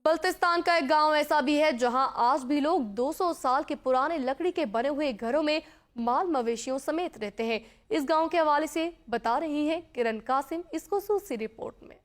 बल्तिस्तान का एक गांव ऐसा भी है जहां आज भी लोग 200 साल के पुराने लकड़ी के बने हुए घरों में माल मवेशियों समेत रहते हैं। इस गांव के हवाले से बता रही हैं किरण कासिम इस खुसूसी रिपोर्ट में।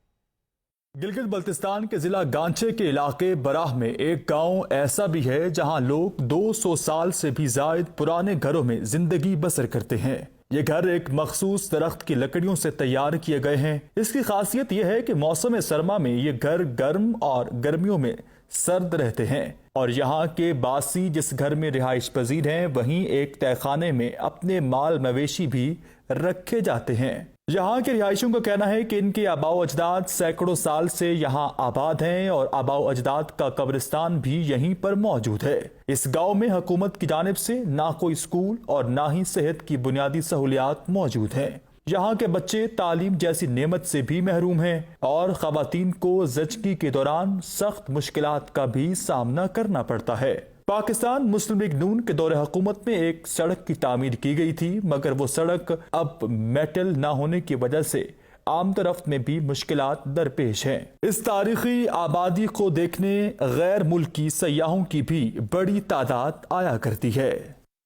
गिलगित बल्तिस्तान के जिला गांचे के इलाके बराह में एक गांव ऐसा भी है जहां लोग 200 साल से भी ज्यादा पुराने घरों में जिंदगी बसर करते हैं। ये घर एक मखसूस दरख्त की लकड़ियों से तैयार किए गए हैं। इसकी खासियत यह है कि मौसम सरमा में ये घर गर्म और गर्मियों में सर्द रहते हैं। और यहाँ के बासी जिस घर में रिहाइश पजीर हैं वहीं एक तहखाने में अपने माल मवेशी भी रखे जाते हैं। यहाँ के रिहायशियों का कहना है कि इनके आबाओ अजदाद सैकड़ों साल से यहाँ आबाद हैं और आबाओ अजदाद का कब्रिस्तान भी यहीं पर मौजूद है। इस गांव में हुकूमत की जानिब से ना कोई स्कूल और ना ही सेहत की बुनियादी सहूलियात मौजूद हैं। यहाँ के बच्चे तालीम जैसी नेमत से भी महरूम हैं और खवातीन को ज़चगी के दौरान सख्त मुश्किलात का भी सामना करना पड़ता है। पाकिस्तान मुस्लिम लीग नून के दौरे हुकूमत में एक सड़क की तामीर की गई थी, मगर वो सड़क अब मेटल ना होने की वजह से आम तरफ में भी मुश्किलात दरपेश हैं। इस तारीखी आबादी को देखने गैर मुल्की सयाहों की भी बड़ी तादाद आया करती है।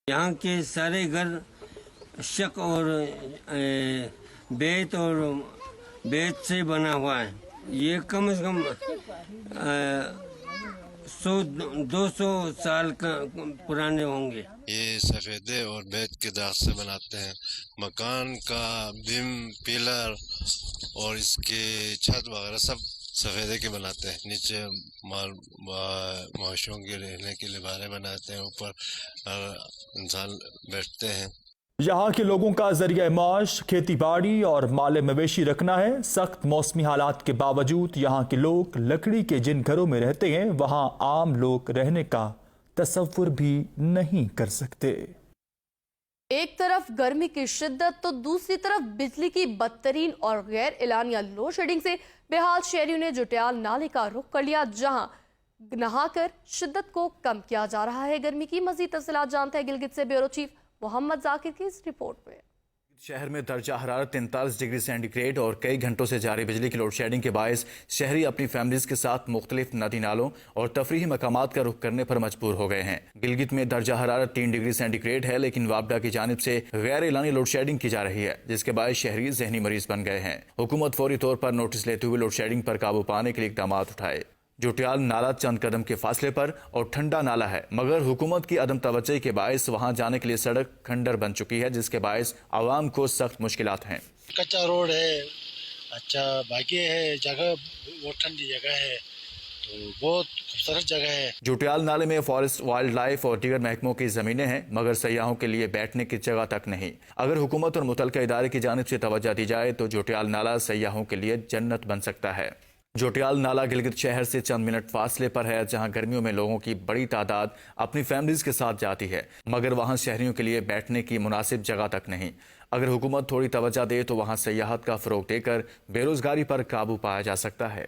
यहाँ के सारे घर शक और बेत से बना हुआ है। ये कम से कम 100-200 साल का पुराने होंगे। ये सफेदे और बेत के दाग से बनाते हैं। मकान का बिम पिलर और इसके छत वगैरह सब सफेदे के बनाते हैं। नीचे मवेशियों के रहने के लिए बारे बनाते हैं, ऊपर इंसान बैठते हैं। यहाँ के लोगों का जरिया माश खेती बाड़ी और माल मवेशी रखना है। सख्त मौसमी हालात के बावजूद यहाँ के लोग लकड़ी के जिन घरों में रहते हैं वहाँ आम लोग रहने का तसव्वुर भी नहीं कर सकते। एक तरफ गर्मी की शिद्दत तो दूसरी तरफ बिजली की बदतरीन और गैर एलानिया लोड शेडिंग से बेहाल शहरियों ने जुटियाल नाले का रुख कर लिया, जहाँ नहाकर शिद्दत को कम किया जा रहा है गर्मी की। मजीद तफसीलात जानते हैं गिलगित से ब्यूरो चीफ मोहम्मद जाकिर की इस रिपोर्ट में। शहर में दर्जा हरारत 43 डिग्री सेंटीग्रेड और कई घंटों से जारी बिजली की लोड शेडिंग के बायस शहरी अपनी फैमिलीज के साथ मुख्तलिफ नदी नालों और तफरीही मकामात का रुख करने पर मजबूर हो गए हैं। गिलगित में दर्जा हरारत 3 डिग्री सेंटीग्रेड है, लेकिन वापडा की जानिब से गैर एलानी लोड शेडिंग की जा रही है, जिसके बायस शहरी जहनी मरीज बन गए हैं। हुकूमत फौरी तौर पर नोटिस लेते हुए लोड शेडिंग पर काबू पाने के लिए इकदाम उठाए। जुटियाल नाला चंद कदम के फासले पर और ठंडा नाला है, मगर हुकूमत की अदम तवज्जो के बायस वहां जाने के लिए सड़क खंडर बन चुकी है, जिसके बायस आवाम को सख्त मुश्किलात हैं। कच्चा रोड है, अच्छा बाकी है जगह, वो ठंडी जगह है, तो बहुत खूबसूरत जगह है। जुटियाल नाले में फॉरेस्ट, वाइल्ड लाइफ और दीगर महकमों की जमीनें हैं, मगर सयाहों के लिए बैठने की जगह तक नहीं। अगर हुकूमत और मुतलका इदारे की जानिब से तवज्जो दी जाए तो जुटियाल नाला सयाहों के लिए जन्नत बन सकता है। जुटियाल नाला गिलगित शहर से चंद मिनट फासले पर है, जहां गर्मियों में लोगों की बड़ी तादाद अपनी फैमिलीज के साथ जाती है, मगर वहां शहरियों के लिए बैठने की मुनासिब जगह तक नहीं। अगर हुकूमत थोड़ी तवज्जो दे तो वहां सयाहत का फरोग देकर बेरोजगारी पर काबू पाया जा सकता है।